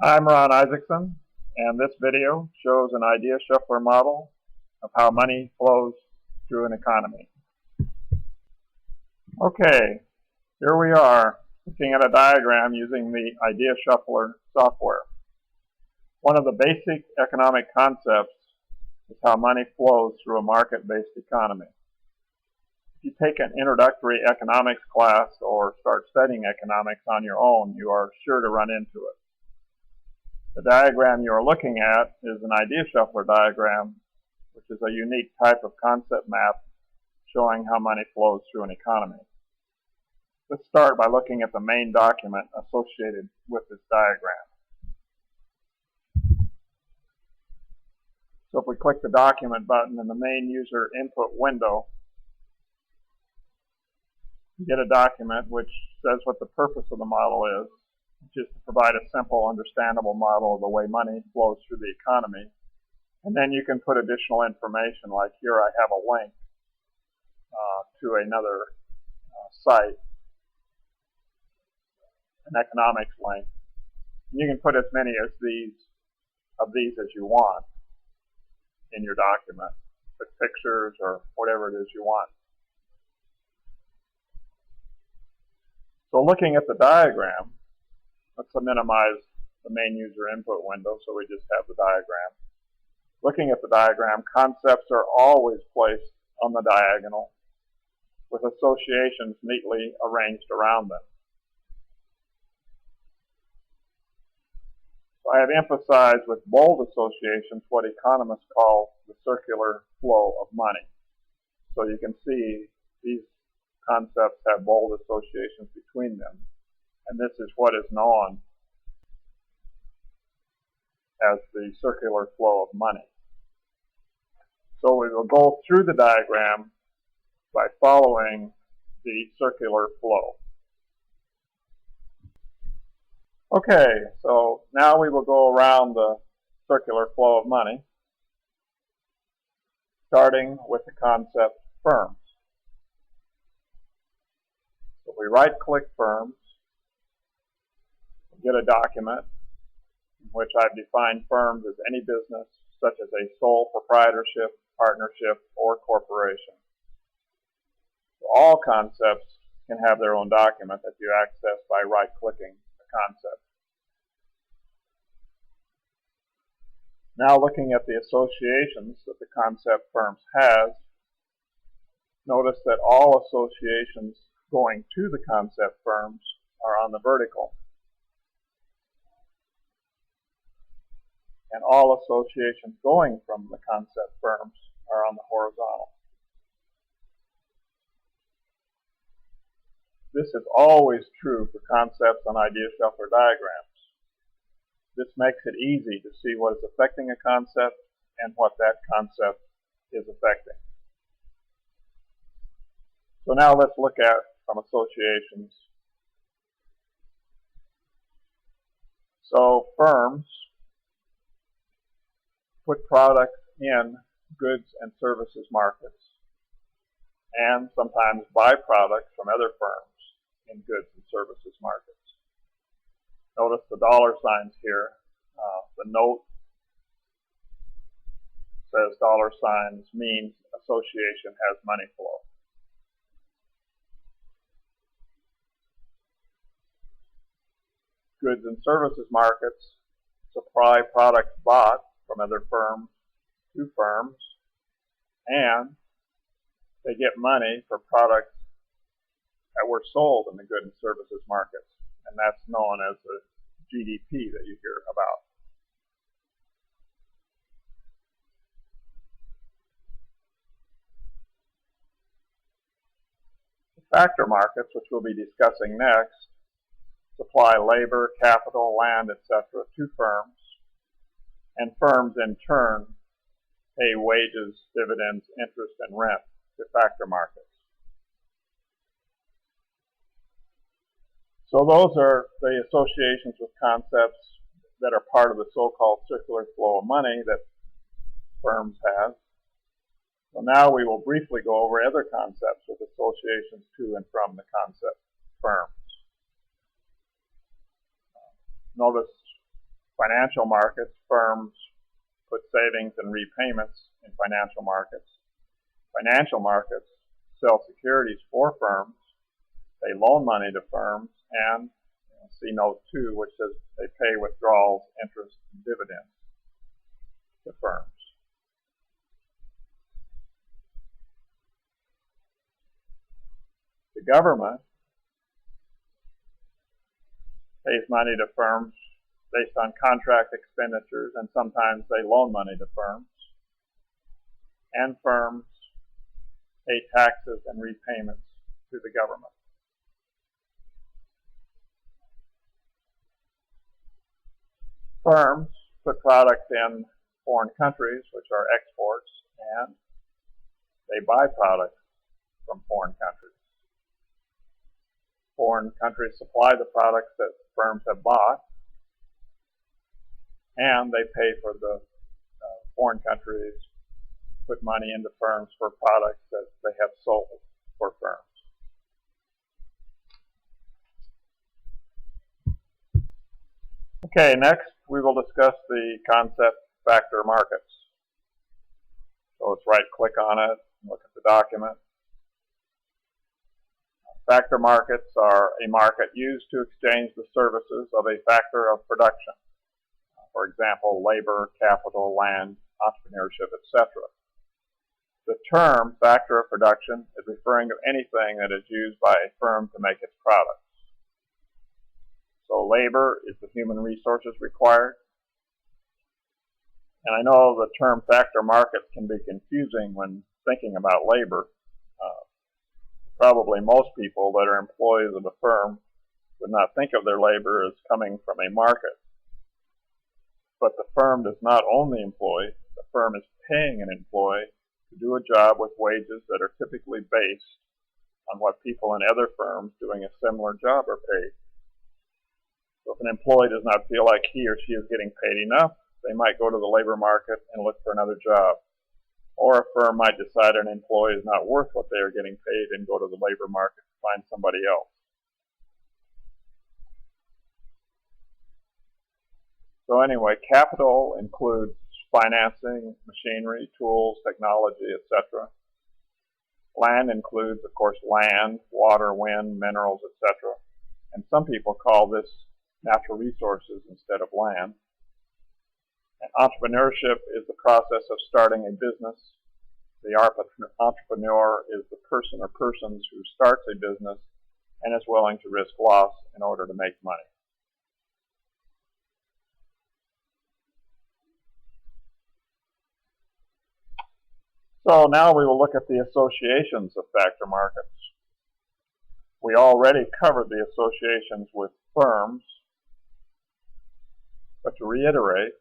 I'm Ron Isaacson, and this video shows an idea shuffler model of how money flows through an economy. Okay, here we are looking at a diagram using the idea shuffler software. One of the basic economic concepts is how money flows through a market-based economy. If you take an introductory economics class or start studying economics on your own, you are sure to run into it. The diagram you are looking at is an idea shuffler diagram, which is a unique type of concept map showing how money flows through an economy. Let's start by looking at the main document associated with this diagram. So if we click the document button in the main user input window, you get a document which says what the purpose of the model is, which is to provide a simple, understandable model of the way money flows through the economy. And then you can put additional information, like here I have a link to another site, an economics link. And you can put as many of these as you want in your document, put pictures or whatever it is you want. So looking at the diagram, let's minimize the main user input window so we just have the diagram. Looking at the diagram, concepts are always placed on the diagonal with associations neatly arranged around them. So I have emphasized with bold associations what economists call the circular flow of money. So you can see these concepts have bold associations between them, and this is what is known as the circular flow of money. So we will go through the diagram by following the circular flow. Okay, so now we will go around the circular flow of money, starting with the concept firms. So we right-click firms, get a document in which I've defined firms as any business such as a sole proprietorship, partnership, or corporation. So all concepts can have their own document that you access by right-clicking the concept. Now looking at the associations that the concept firms has, notice that all associations going to the concept firms are on the vertical, and all associations going from the concept firms are on the horizontal. This is always true for concepts on idea shuffler diagrams. This makes it easy to see what is affecting a concept and what that concept is affecting. So now let's look at some associations. So firms put products in goods and services markets and sometimes buy products from other firms in goods and services markets. Notice the dollar signs here. The note says dollar signs means association has money flow. Goods and services markets supply products bought from other firms to firms, and they get money for products that were sold in the goods and services markets, and that's known as the GDP that you hear about. The factor markets, which we'll be discussing next, supply labor, capital, land, etc. to firms, and firms in turn pay wages, dividends, interest, and rent to factor markets. So those are the associations with concepts that are part of the so-called circular flow of money that firms have. So now we will briefly go over other concepts with associations to and from the concept firms. Notice Financial markets, firms put savings and repayments in financial markets. Financial markets sell securities for firms. They loan money to firms, and see note 2, which says they pay withdrawals, interest, and dividends to firms. The government pays money to firms based on contract expenditures, and sometimes they loan money to firms. And firms pay taxes and repayments to the government. Firms put products in foreign countries, which are exports, and they buy products from foreign countries. Foreign countries supply the products that firms have bought, and they pay for the foreign countries, put money into firms for products that they have sold for firms. Okay, next we will discuss the concept factor markets. So let's right-click on it, look at the document. Factor markets are a market used to exchange the services of a factor of production. For example, labor, capital, land, entrepreneurship, etc. The term factor of production is referring to anything that is used by a firm to make its products. So labor is the human resources required. And I know the term factor markets can be confusing when thinking about labor. Probably most people that are employees of a firm would not think of their labor as coming from a market. But the firm does not own the employee. The firm is paying an employee to do a job with wages that are typically based on what people in other firms doing a similar job are paid. So if an employee does not feel like he or she is getting paid enough, they might go to the labor market and look for another job. Or a firm might decide an employee is not worth what they are getting paid and go to the labor market to find somebody else. So anyway, capital includes financing, machinery, tools, technology, etc. Land includes, of course, land, water, wind, minerals, etc. And some people call this natural resources instead of land. And entrepreneurship is the process of starting a business. The entrepreneur is the person or persons who starts a business and is willing to risk loss in order to make money. So now we will look at the associations of factor markets. We already covered the associations with firms, but to reiterate,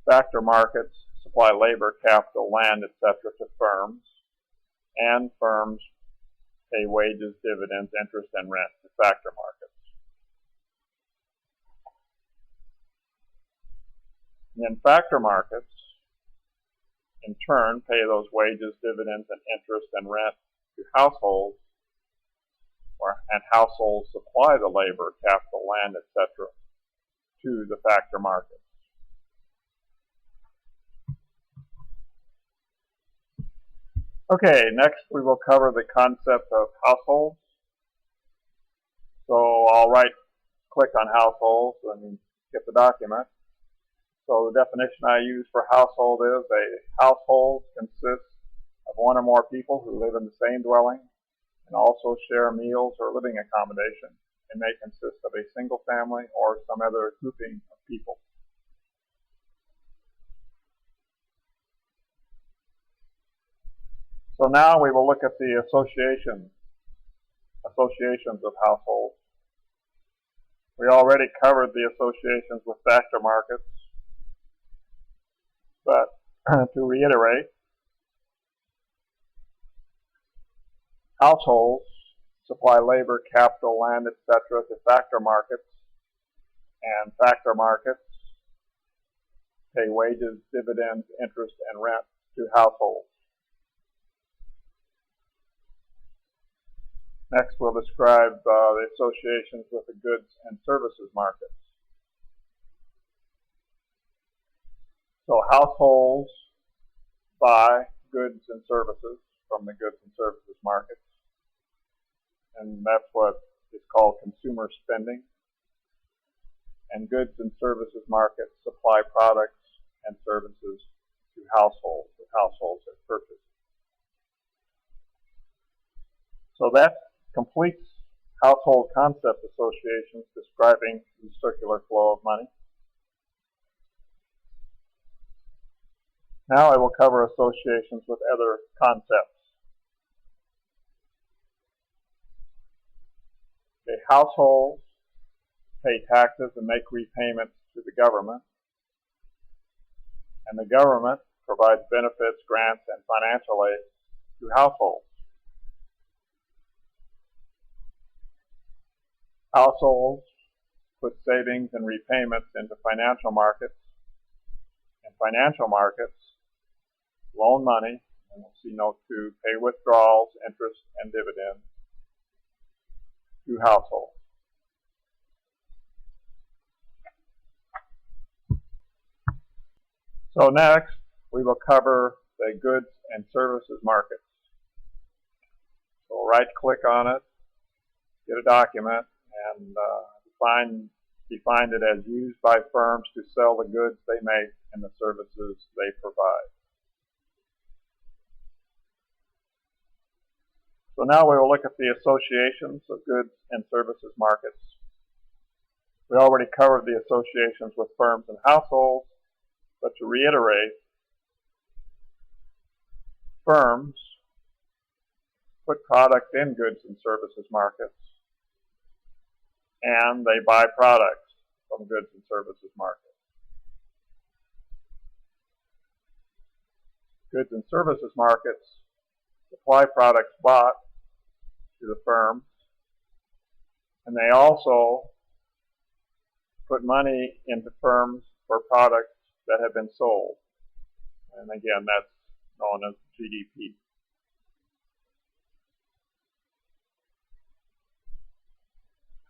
factor markets supply labor, capital, land, etc. to firms, and firms pay wages, dividends, interest, and rent to factor markets. And then factor markets, in turn, pay those wages, dividends, and interest and rent to households, and households supply the labor, capital, land, etc. to the factor markets. Okay, next we will cover the concept of households. So I'll right-click on households and get the document. So the definition I use for household is a household consists of one or more people who live in the same dwelling and also share meals or living accommodation, and may consist of a single family or some other grouping of people. So now we will look at the associations of households. We already covered the associations with factor markets, but to reiterate, households supply labor, capital, land, etc. to factor markets, and factor markets pay wages, dividends, interest, and rent to households. Next, we'll describe the associations with the goods and services markets. So households buy goods and services from the goods and services markets, and that's what is called consumer spending. And goods and services markets supply products and services to households that households have purchased. So that completes household concept associations describing the circular flow of money. Now I will cover associations with other concepts. Okay, households pay taxes and make repayments to the government, and the government provides benefits, grants, and financial aid to households. Households put savings and repayments into financial markets, and financial markets loan money, and we'll see note 2, pay withdrawals, interest, and dividends to households. So next, we will cover the goods and services markets. So right-click on it, get a document, and define it as used by firms to sell the goods they make and the services they provide. So now we will look at the associations of goods and services markets. We already covered the associations with firms and households, but to reiterate, firms put products in goods and services markets, and they buy products from goods and services markets. Goods and services markets supply products bought to the firms, and they also put money into firms for products that have been sold. And again, that's known as GDP.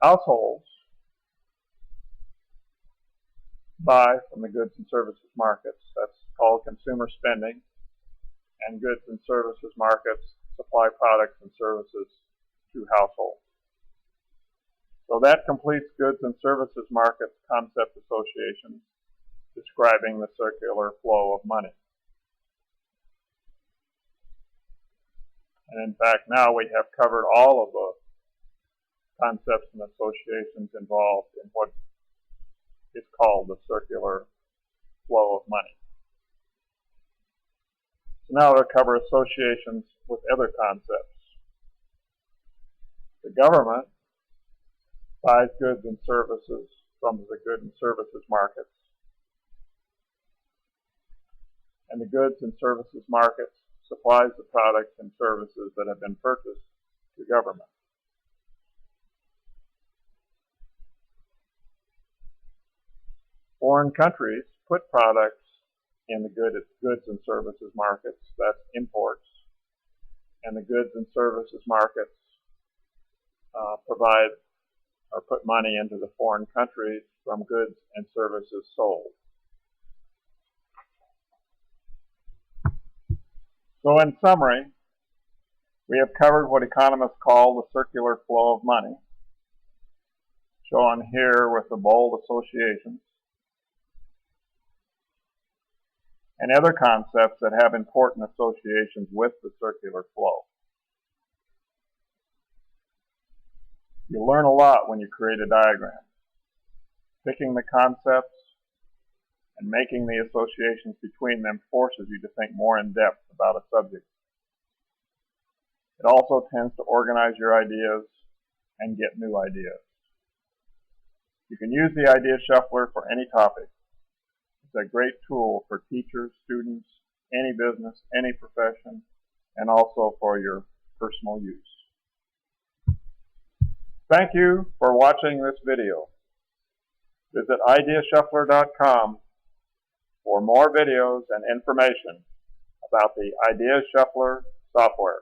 Households buy from the goods and services markets. That's called consumer spending. And goods and services markets supply products and services to households. So that completes goods and services markets concept associations describing the circular flow of money. And in fact, now we have covered all of the concepts and associations involved in what is called the circular flow of money. So now we'll cover associations with other concepts. The government buys goods and services from the goods and services markets, and the goods and services markets supplies the products and services that have been purchased to government. Foreign countries put products in the goods and services markets, that's imports, and the goods and services markets provide or put money into the foreign countries from goods and services sold. So in summary, we have covered what economists call the circular flow of money, shown here with the bold associations, and other concepts that have important associations with the circular flow. You learn a lot when you create a diagram. Picking the concepts and making the associations between them forces you to think more in depth about a subject. It also tends to organize your ideas and get new ideas. You can use the idea shuffler for any topic. It's a great tool for teachers, students, any business, any profession, and also for your personal use. Thank you for watching this video. Visit ideashuffler.com for more videos and information about the Idea Shuffler software.